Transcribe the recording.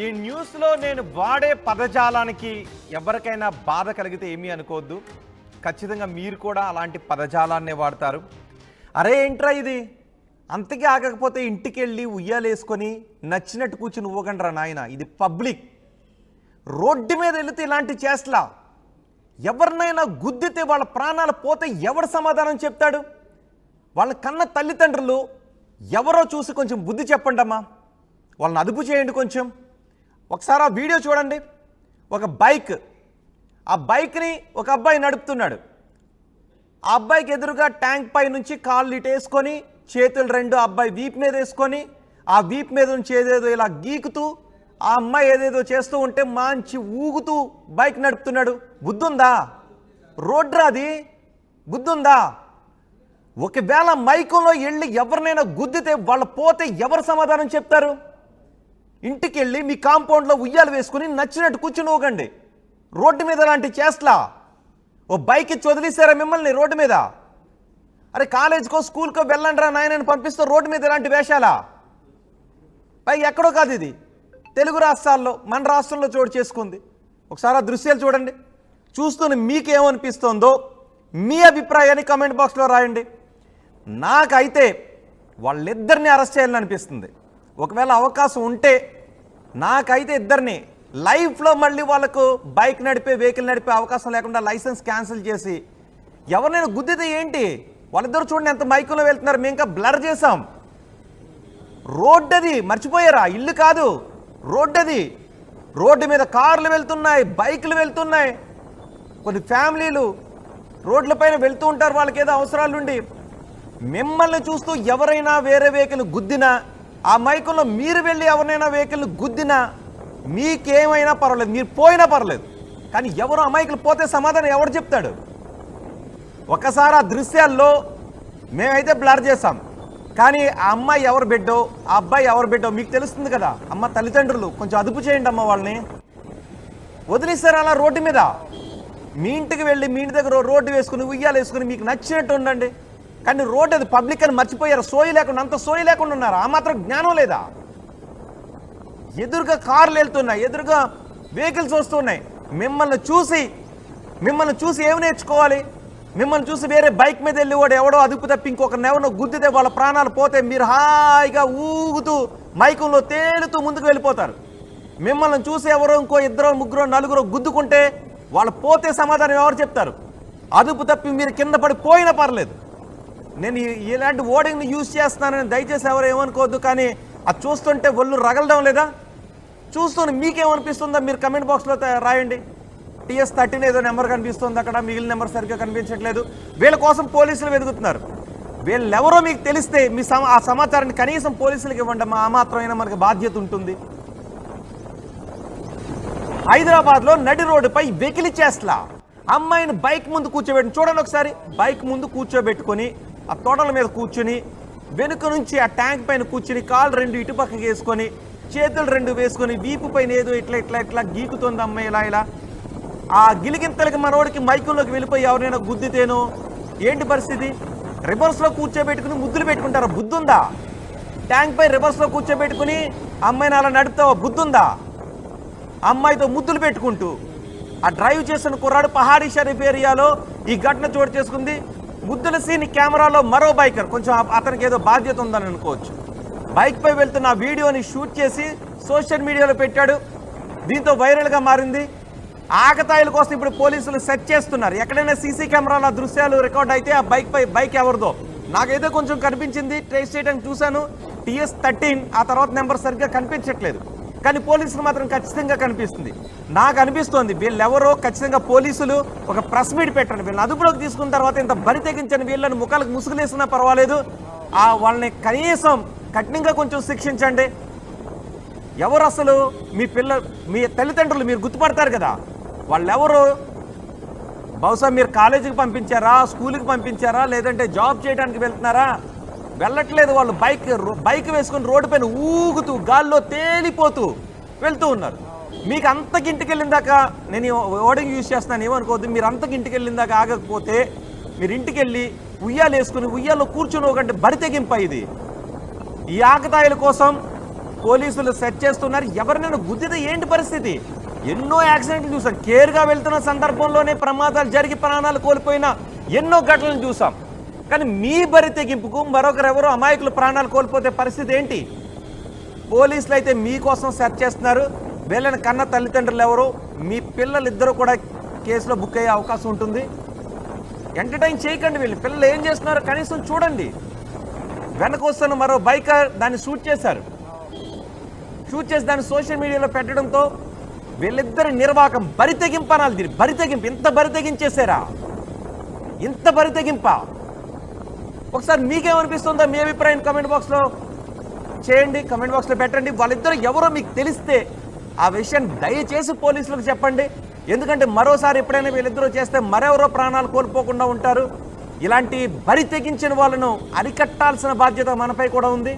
ఈ న్యూస్లో నేను వాడే పదజాలానికి ఎవరికైనా బాధ కలిగితే ఏమీ అనుకోవద్దు. ఖచ్చితంగా మీరు కూడా అలాంటి పదజాలాన్నే వాడతారు. అరే ఏంట్రా ఇది, అంతకీ ఆగకపోతే ఇంటికి వెళ్ళి ఉయ్యాలేసుకొని నచ్చినట్టు కూర్చుని ఊగండ్రా నాయన. ఇది పబ్లిక్, రోడ్డు మీద వెళితే ఇలాంటి చేస్తలా. ఎవరినైనా గుద్దితే వాళ్ళ ప్రాణాలు పోతే ఎవరు సమాధానం చెప్తాడు? వాళ్ళ కన్న తల్లిదండ్రులు ఎవరో చూసి కొంచెం బుద్ధి చెప్పండి అమ్మా, వాళ్ళని అదుపు చేయండి కొంచెం. ఒకసారి ఆ వీడియో చూడండి. ఒక బైక్, ఆ బైక్ని ఒక అబ్బాయి నడుపుతున్నాడు. ఆ అబ్బాయికి ఎదురుగా ట్యాంక్ పై నుంచి కాళ్ళు ఇటేసుకొని చేతులు రెండు అబ్బాయి వీపు మీద వేసుకొని ఆ వీపు మీద నుంచి ఏదేదో ఇలా గీకుతూ ఆ అమ్మాయి ఏదేదో చేస్తూ ఉంటే మంచి ఊగుతూ బైక్ నడుపుతున్నాడు. బుద్ధుందా? రోడ్రా అది, బుద్ధుందా? ఒకవేళ మైకంలో వెళ్ళి ఎవరినైనా గుద్దితే వాళ్ళు పోతే ఎవరు సమాధానం చెప్తారు? ఇంటికి వెళ్ళి మీ కాంపౌండ్లో ఉయ్యాలు వేసుకుని నచ్చినట్టు కూర్చుని ఊగండి. రోడ్డు మీద అలాంటి చేస్తలా. ఓ బైక్ ఇచ్చి వదిలేసారా మిమ్మల్ని రోడ్డు మీద? అరే కాలేజ్కో స్కూల్కో వెళ్ళండిరా నాయనని పంపిస్తూ రోడ్డు మీద ఇలాంటి వేషాలా? పైగా ఎక్కడో కాదు, ఇది తెలుగు రాష్ట్రాల్లో, మన రాష్ట్రంలో చోటు చేసుకుంది. ఒకసారి ఆ దృశ్యాలు చూడండి. చూస్తూనే మీకేమనిపిస్తుందో మీ అభిప్రాయాన్ని కమెంట్ బాక్స్లో రాయండి. నాకైతే వాళ్ళిద్దరిని అరెస్ట్ చేయాలని అనిపిస్తుంది. ఒకవేళ అవకాశం ఉంటే నాకైతే ఇద్దరిని లైఫ్లో మళ్ళీ వాళ్ళకు బైక్ నడిపే వెహికల్ నడిపే అవకాశం లేకుండా లైసెన్స్ క్యాన్సిల్ చేసి ఎవరినైనా గుద్దితే ఏంటి? వాళ్ళిద్దరు చూడండి ఎంత మైకులో వెళ్తున్నారు. మేము ఇంకా బ్లర్ చేసాం. రోడ్డు అది, మర్చిపోయారా? ఇల్లు కాదు, రోడ్డు అది. రోడ్డు మీద కార్లు వెళ్తున్నాయి, బైకులు వెళ్తున్నాయి. కొన్ని ఫ్యామిలీలు రోడ్లపైన వెళ్తూ ఉంటారు వాళ్ళకి ఏదో అవసరాలుండి. మిమ్మల్ని చూస్తూ ఎవరైనా వేరే వెహికల్ గుద్దినా, ఆ మైకుల్లో మీరు వెళ్ళి ఎవరినైనా వెహికల్ గుద్దినా మీకేమైనా పర్వాలేదు, మీరు పోయినా పర్లేదు. కానీ ఎవరు ఆ మైకులు పోతే సమాధానం ఎవరు చెప్తాడు? ఒకసారి ఆ దృశ్యాల్లో మేమైతే బ్లర్ చేసాం. కానీ ఆ అమ్మాయి ఎవరు బిడ్డో, ఆ అబ్బాయి ఎవరు బిడ్డో మీకు తెలుస్తుంది కదా. అమ్మ తల్లిదండ్రులు కొంచెం అదుపు చేయండి అమ్మ. వాళ్ళని వదిలేస్తారు అలా రోడ్డు మీద. మీ ఇంటికి వెళ్ళి మీ ఇంటి దగ్గర రోడ్డు వేసుకుని ఉయ్యాలు వేసుకుని మీకు నచ్చినట్టు ఉండండి. కానీ రోడ్డు అది పబ్లిక్ అని మర్చిపోయారు. సోయి లేకుండా, అంత సోయి లేకుండా ఉన్నారు. ఆ మాత్రం జ్ఞానం లేదా? ఎదురుగా కార్లు వెళ్తున్నాయి, ఎదురుగా వెహికల్స్ వస్తున్నాయి. మిమ్మల్ని చూసి ఏమి నేర్చుకోవాలి? మిమ్మల్ని చూసి వేరే బైక్ మీద వెళ్ళి వాడు ఎవడో అదుపు తప్పి ఇంకొకరిని ఎవరినో గుద్దితే వాళ్ళ ప్రాణాలు పోతే మీరు హాయిగా ఊగుతూ మైకంలో తేలుతూ ముందుకు వెళ్ళిపోతారు. మిమ్మల్ని చూసి ఎవరో ఇంకో ఇద్దరు ముగ్గురు నలుగురు గుద్దుకుంటే వాళ్ళు పోతే సమాధానం ఎవరు చెప్తారు? అదుపు తప్పి మీరు కింద పడి పోయినా పర్లేదు. నేను ఇలాంటి ఓడింగ్ని యూజ్ చేస్తున్నానని దయచేసి ఎవరు ఏమనుకోవద్దు. కానీ అది చూస్తుంటే ఒళ్ళు రగలడం లేదా? చూస్తూనే మీకేమనిపిస్తుందో మీరు కమెంట్ బాక్స్లో రాయండి. TS13 ఏదో నెంబర్ కనిపిస్తుంది అక్కడ, మిగిలిన నెంబర్ సరిగ్గా కనిపించట్లేదు. వీళ్ళ కోసం పోలీసులు వెతుకుతున్నారు. వీళ్ళెవరో మీకు తెలిస్తే మీ ఆ సమాచారాన్ని కనీసం పోలీసులకు ఇవ్వండి. ఆ మాత్రమైనా మనకి బాధ్యత ఉంటుంది. హైదరాబాద్లో నడి రోడ్డుపై వెకిలి చేస్తలా. అమ్మాయిని బైక్ ముందు కూర్చోబెట్టి చూడండి ఒకసారి. బైక్ ముందు కూర్చోబెట్టుకొని ఆ తోటల మీద కూర్చుని వెనుక నుంచి ఆ ట్యాంక్ పైన కూర్చుని కాళ్ళు రెండు ఇటుపక్కకి వేసుకొని చేతులు రెండు వేసుకొని వీపు పైన ఏదో ఇట్లా ఇట్లా ఇట్లా గీకుతుంది అమ్మాయి ఇలా. ఆ గిలిగింతలకి మనోడికి మైకుల్లోకి వెళ్ళిపోయి ఎవరైనా గుద్దితేనో ఏంటి పరిస్థితి? రివర్స్లో కూర్చోబెట్టుకుని ముద్దులు పెట్టుకుంటారా? బుద్ధుందా? ట్యాంక్ పై రివర్స్లో కూర్చోబెట్టుకుని అమ్మాయిని అలా నడుపుతావా? బుద్ధుందా? అమ్మాయితో ముద్దులు పెట్టుకుంటూ ఆ డ్రైవ్ చేసిన కుర్రాడు పహాడీ షరీఫ్ ఏరియాలో ఈ ఘటన చోటు చేసుకుంది. ముద్దుల సీన్ కెమెరాలో మరో బైకర్, కొంచెం అతనికి ఏదో బాధ్యత ఉందని అనుకోవచ్చు, బైక్ పై వెళ్తున్న ఆ వీడియోని షూట్ చేసి సోషల్ మీడియాలో పెట్టాడు. దీంతో వైరల్గా మారింది. ఆకతాయిల కోసం ఇప్పుడు పోలీసులు సెర్చ్ చేస్తున్నారు. ఎక్కడైనా సీసీ కెమెరాల దృశ్యాలు రికార్డ్ అయితే ఆ బైక్ ఎవరిదో నాకైతే కొంచెం కనిపించింది. ట్రేస్ చేయడానికి చూశాను. TS13 ఆ తర్వాత నెంబర్ సరిగ్గా కనిపించట్లేదు. కానీ పోలీసులు మాత్రం ఖచ్చితంగా కనిపిస్తుంది. నాకు అనిపిస్తోంది వీళ్ళెవరో ఖచ్చితంగా పోలీసులు ఒక ప్రెస్ మీట్ పెట్టండి. వీళ్ళని అదుపులోకి తీసుకున్న తర్వాత ఇంత బరి తెగించని వీళ్ళని ముఖాలకు ముసుగులేసినా పర్వాలేదు, వాళ్ళని కనీసం కఠినంగా కొంచెం శిక్షించండి. ఎవరు అసలు మీ తల్లిదండ్రులు మీరు గుర్తుపడతారు కదా. వాళ్ళెవరు? బహుశా మీరు కాలేజీకి పంపించారా, స్కూల్కి పంపించారా, లేదంటే జాబ్ చేయడానికి వెళ్తున్నారా? వెళ్ళట్లేదు. వాళ్ళు బైక్ వేసుకొని రోడ్డు పైన ఊగుతూ గాల్లో తేలిపోతూ వెళ్తూ ఉన్నారు. మీకు అంతకి ఇంటికి వెళ్ళిందాక నేను ఓడింగ్ యూజ్ చేస్తున్నాను ఏమనుకోవద్దు. మీరు అంతకి ఇంటికి వెళ్ళిందాక ఆగకపోతే మీరు ఇంటికి వెళ్ళి ఉయ్యాలు వేసుకుని ఉయ్యాల్లో కూర్చుని ఒకటి బరి తెగింప. ఇది ఈ ఆకతాయిల కోసం పోలీసులు సెర్చ్ చేస్తున్నారు. ఎవరినైనా గుద్దితే ఏంటి పరిస్థితి? ఎన్నో యాక్సిడెంట్లు చూసాం. కేర్గా వెళ్తున్న సందర్భంలోనే ప్రమాదాలు జరిగి ప్రాణాలు కోల్పోయిన ఎన్నో ఘటనలు చూసాం. కానీ మీ బరి తెగింపుకు మరొకరెవరో అమాయకులు ప్రాణాలు కోల్పోతే పరిస్థితి ఏంటి? పోలీసులు అయితే మీకోసం సెర్చ్ చేస్తున్నారు. వీళ్ళని కన్న తల్లిదండ్రులు ఎవరు, మీ పిల్లలిద్దరూ కూడా కేసులో బుక్ అయ్యే అవకాశం ఉంటుంది. ఎంటర్టైన్ చేయకండి. వీళ్ళు పిల్లలు ఏం చేస్తున్నారో కనీసం చూడండి. వెనకొస్తున్న మరో బైకర్ దాన్ని షూట్ చేసి దాన్ని సోషల్ మీడియాలో పెట్టడంతో వీళ్ళిద్దరి నిర్వాకం బరి తెగింపనాలి. దీన్ని బరి తెగింపు, ఇంత బరి తెగించేసారా? ఇంత బరి తెగింప? ఒకసారి మీకేమనిపిస్తుందో మీ అభిప్రాయం కమెంట్ బాక్స్లో చేయండి, కమెంట్ బాక్స్లో పెట్టండి. వాళ్ళిద్దరు ఎవరో మీకు తెలిస్తే ఆ విషయాన్ని దయచేసి పోలీసులకు చెప్పండి. ఎందుకంటే మరోసారి ఎప్పుడైనా వీళ్ళిద్దరూ చేస్తే మరెవరో ప్రాణాలు కోల్పోకుండా ఉంటారు. ఇలాంటి బరి తెగించిన వాళ్ళను అరికట్టాల్సిన బాధ్యత మనపై కూడా ఉంది.